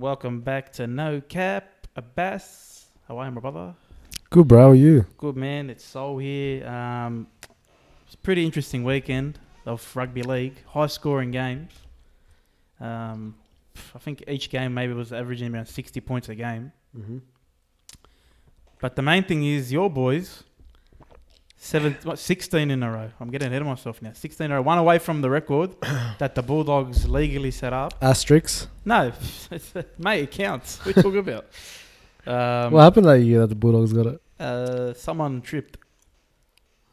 Welcome back to No Cap. Abbas, how are you, my brother? Good, bro. How are you? Good, man. It's Sol here. It's a pretty interesting weekend of rugby league. High-scoring games. I think each game maybe was averaging around 60 points a game. Mm-hmm. But the main thing is your boys, 16 in a row. I'm getting ahead of myself now. 16 in a row. One away from the record that the Bulldogs legally set up. Asterix. No, mate, it counts. What are you talking about? What happened that year that the Bulldogs got it? Someone tripped.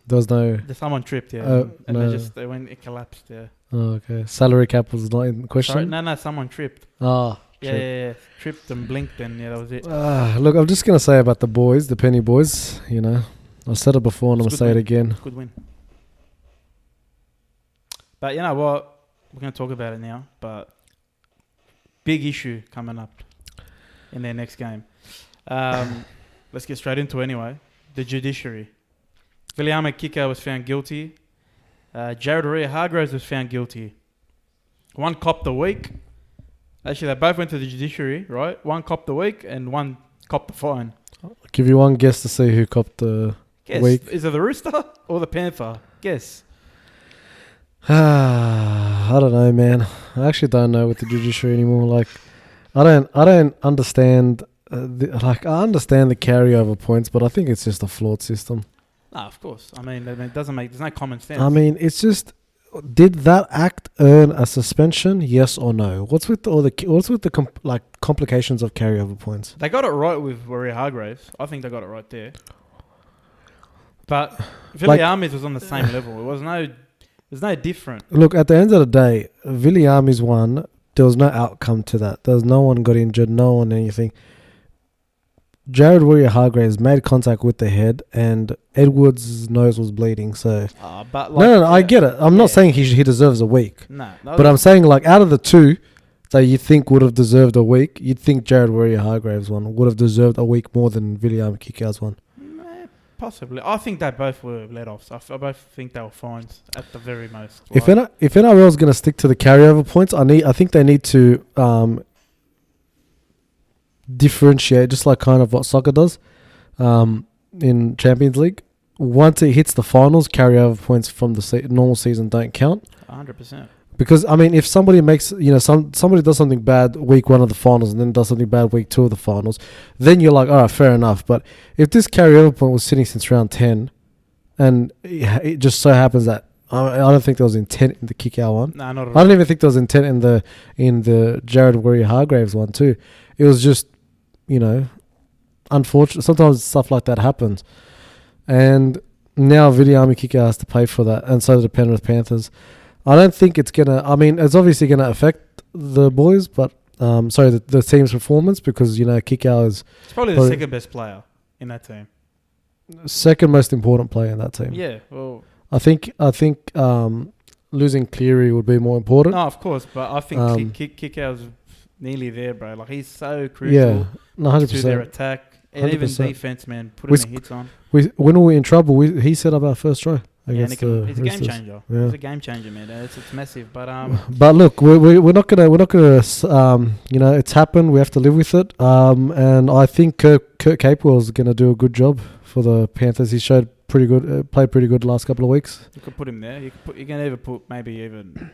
There was no... Someone tripped, yeah. Oh, and no. It collapsed, yeah. Oh, okay. Salary cap was not in question? Sorry, no, someone tripped. Ah, Yeah. Tripped and blinked and yeah, that was it. Look, I'm just going to say about the boys, the Penny boys, you know. I've said it before and I'm going to say it again. Good win. But you know what? We're going to talk about it now. But big issue coming up in their next game. Let's get straight into it anyway. The Judiciary. Viliame Kikau was found guilty. Jared Hargreaves was found guilty. One copped a week. Actually, they both went to the Judiciary, right? One copped a week and one copped the fine. I'll give you one guess to see who copped the week. Is it the Rooster or the Panther? Guess. I don't know, man. I actually don't know with the Judiciary anymore. Like, I don't understand. I understand the carryover points, but I think it's just a flawed system. No, of course. I mean, it doesn't make. There's no common sense. I mean, it's just. Did that act earn a suspension? Yes or no? What's with the complications of carryover points? They got it right with Warrior Hargreaves. I think they got it right there. But Viliame's was on the same level. There's no different. Look, at the end of the day, Viliame's won. There was no outcome to that. There was no one got injured. No one anything. Jared Warrior Hargreaves made contact with the head, and Edwards' nose was bleeding. So, no, I get it. I'm not saying he deserves a week. No, but I'm saying like out of the two that you think would have deserved a week, you'd think Jared Warrior Hargreaves one would have deserved a week more than Viliame Kikau's one. Possibly. I think they both were let offs. I both think they were fines at the very most. If NRL is going to stick to the carryover points, I think they need to differentiate, just like kind of what soccer does in Champions League. Once it hits the finals, carryover points from the normal season don't count. 100%. Because I mean, if somebody makes somebody does something bad week 1 of the finals and then does something bad week 2 of the finals, then you're like, all right, fair enough. But if this carryover point was sitting since round 10, and it just so happens that I don't think there was intent in the Kikau one. No, not at all. I don't even think there was intent in the Jared Warrior Hargreaves one too. It was just, unfortunate. Sometimes stuff like that happens. And now Viliame Kikau has to pay for that, and so do the Penrith Panthers. I don't think it's going to... I mean, it's obviously going to affect the boys, but... the team's performance, because, Kikau is... It's probably the second best player in that team. Second most important player in that team. Yeah, well... I think losing Cleary would be more important. No, of course, but I think Kikau's nearly there, bro. Like, he's so crucial 100%. to their attack. And 100%. Even defense, man, putting the hits on. When we were in trouble, he set up our first try. He's a game changer. Yeah. He's a game changer, man. It's massive, but look, we're not gonna it's happened. We have to live with it. And I think Kurt Capewell is gonna do a good job for the Panthers. He showed pretty good, played pretty good the last couple of weeks. You could put him there. You can either put maybe even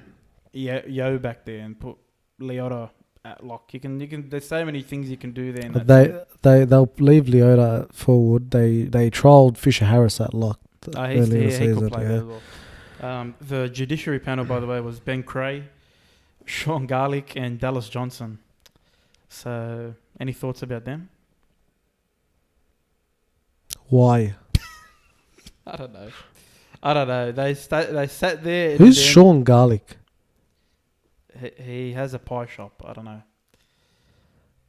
Yo back there and put Leota at lock. You can. There's so many things you can do there. They'll leave Leota forward. They trialled Fisher Harris at lock. He could play there as well. The Judiciary panel, by the way, was Ben Cray, Sean Garlick, and Dallas Johnson. So, any thoughts about them? Why? I don't know. They sat there. Who's Sean Garlick? He has a pie shop. I don't know.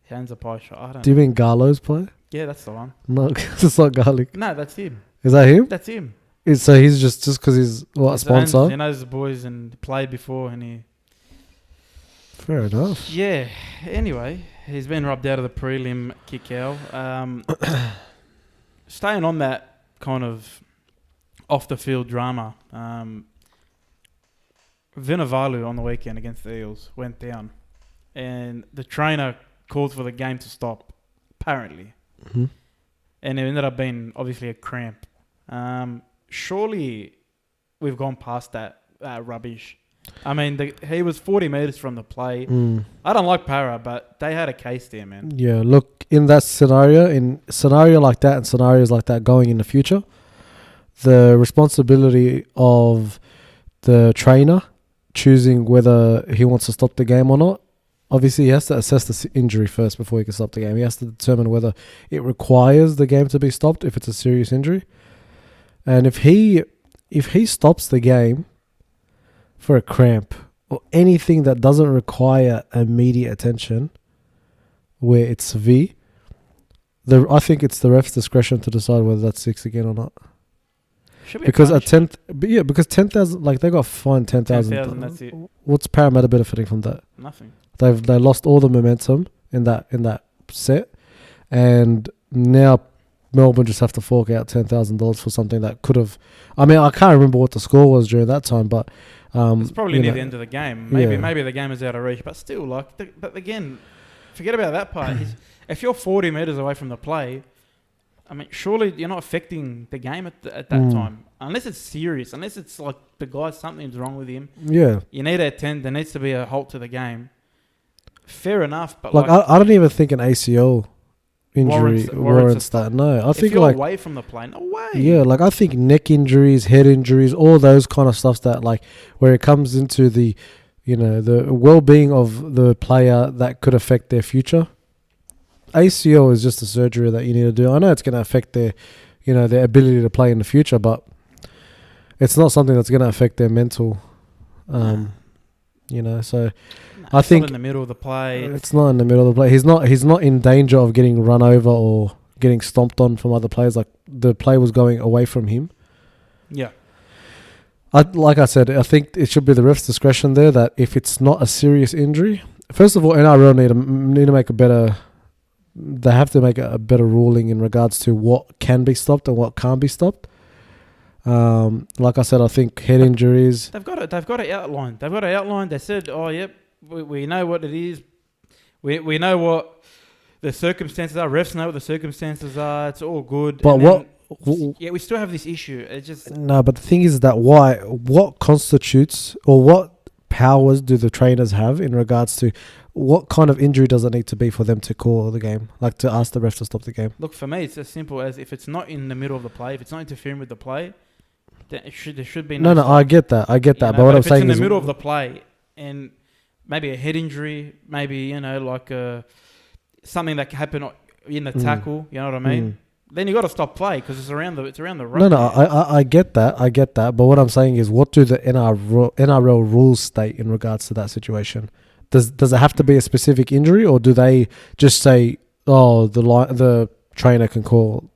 He owns a pie shop. I don't know. Do you mean Garlo's pie? Yeah, that's the one. No, it's not Garlic. No, that's him. Is that him? That's him. So he's just because he's a sponsor? He knows the boys and played before, and he... Fair enough. Yeah. Anyway, he's been rubbed out of the prelim Kikau. Staying on that kind of off-the-field drama, Vunivalu on the weekend against the Eels went down, and the trainer called for the game to stop, apparently. Mm-hmm. And it ended up being, obviously, a cramp. Surely we've gone past that rubbish. I mean, he was 40 metres from the play. I don't like Para, but they had a case there, man. Yeah, look, in that scenario, in scenario like that and scenarios like that going in the future, the responsibility of the trainer choosing whether he wants to stop the game or not, obviously he has to assess the injury first before he can stop the game. He has to determine whether it requires the game to be stopped if it's a serious injury. And if he stops the game for a cramp or anything that doesn't require immediate attention where it's severe, I think it's the ref's discretion to decide whether that's 6 again or not. Should be Because because 10,000, like they got fined 10,000. 10,000, that's it. What's Parramatta benefiting from that? Nothing. They lost all the momentum in that set, and now Melbourne just have to fork out $10,000 for something that could have. I mean, I can't remember what the score was during that time, but it's probably near the end of the game. Maybe the game is out of reach, but still, but again, forget about that part. If you're 40 metres away from the play, I mean, surely you're not affecting the game at that time. Unless it's serious. Unless it's like the guy, something's wrong with him. Yeah. You need to attend. There needs to be a halt to the game. Fair enough. But I don't even think an ACL injury warrants that. No. I think you're away from the play, no way. Yeah, I think neck injuries, head injuries, all those kind of stuff that where it comes into the, the well-being of the player that could affect their future. ACL is just a surgery that you need to do. I know it's going to affect their ability to play in the future, but it's not something that's going to affect their mental, so I think not in the middle of the play. It's not in the middle of the play. He's not in danger of getting run over or getting stomped on from other players. Like the play was going away from him. Yeah. Like I said, I think it should be the ref's discretion there that if it's not a serious injury, first of all, NRL need to make a better. They have to make a better ruling in regards to what can be stopped and what can't be stopped. Like I said, I think head injuries. They've got it outlined. They've got it outlined. They said, "Oh, yep, we know what it is. We know what the circumstances are. Refs know what the circumstances are. It's all good." But we still have this issue. It's just no. But the thing is that what constitutes or what powers do the trainers have in regards to what kind of injury does it need to be for them to call the game, like to ask the ref to stop the game? Look, for me, it's as simple as if it's not in the middle of the play, if it's not interfering with the play, then there should be no. No, I get that. But what I'm saying is, if it's in the middle of the play and maybe a head injury, maybe something that can happen in the tackle, you know what I mean? Then you got to stop play because it's around the run. No, I get that. But what I'm saying is, what do the NRL rules state in regards to that situation? Does it have to be a specific injury, or do they just say, "Oh, the trainer can call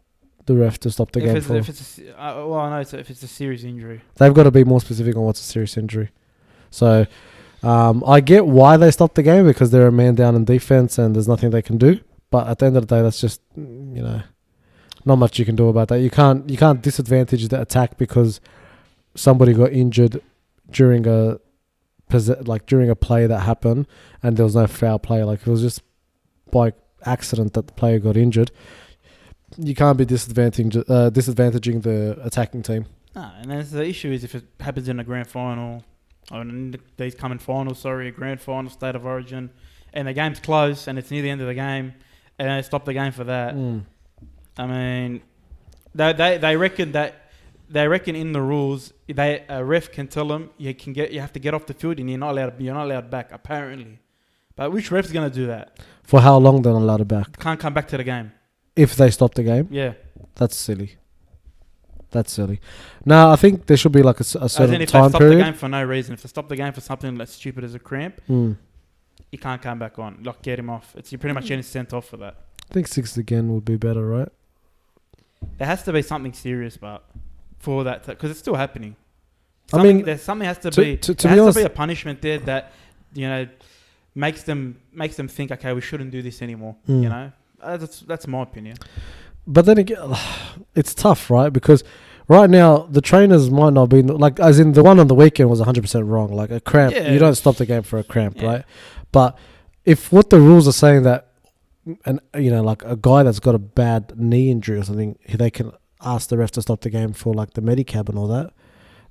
the ref to stop the game"? If it's a serious injury, they've got to be more specific on what's a serious injury. So, I get why they stopped the game because they're a man down in defense and there's nothing they can do. But at the end of the day, that's just not much you can do about that. You can't disadvantage the attack because somebody got injured during a play that happened and there was no foul play. Like, it was just by accident that the player got injured. You can't be disadvantaging the attacking team. No, and that's the issue is if it happens in a grand final or these coming finals, a grand final, state of origin, and the game's close and it's near the end of the game and they stop the game for that. I mean, they reckon that. They reckon in the rules, a ref can tell them you have to get off the field and you're not allowed back apparently. But which ref's going to do that? For how long they're not allowed back? Can't come back to the game if they stop the game. Yeah, that's silly. No, I think there should be like a certain time period. If they stop the game for no reason, if they stop the game for something that's stupid as a cramp, you can't come back on. Like, get him off. You're pretty much getting sent off for that. I think 6 again would be better, right? There has to be something serious, but. For that, because it's still happening. There's something has to be. There has to be a punishment there that makes them think, okay, we shouldn't do this anymore. That's my opinion. But then again, it's tough, right? Because right now the trainers might not be as in the one on the weekend was 100% wrong. Like a cramp, you don't stop the game for a cramp, right? But if what the rules are saying that and like a guy that's got a bad knee injury or something, they can ask the ref to stop the game for like the Medicab and all that,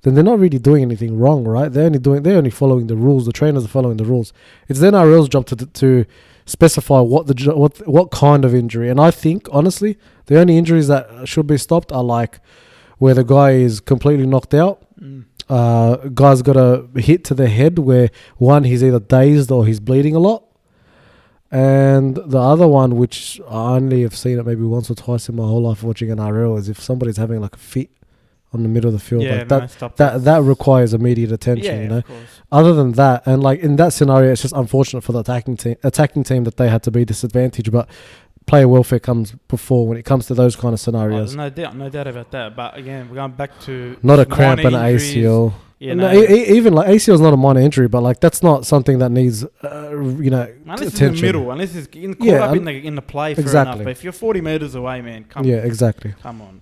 then they're not really doing anything wrong, right? They're only following the rules. The trainers are following the rules. It's the NRL's job to specify what kind of injury. And I think honestly, the only injuries that should be stopped are like where the guy is completely knocked out. Guy's got a hit to the head where one, he's either dazed or he's bleeding a lot. And the other one, which I only have seen it maybe once or twice in my whole life watching NRL, is if somebody's having like a fit on the middle of the field, like that requires immediate attention. Of course. Other than that, and like in that scenario, it's just unfortunate for the attacking team that they had to be disadvantaged. But player welfare comes before when it comes to those kind of scenarios. No doubt about that. But again, we're going back to not a cramp and an ACL. Even like ACL is not a minor injury, but like that's not something that needs unless attention. it's in the middle, unless it's caught up in the play. Fair enough. But if you're 40 meters away, man, come on.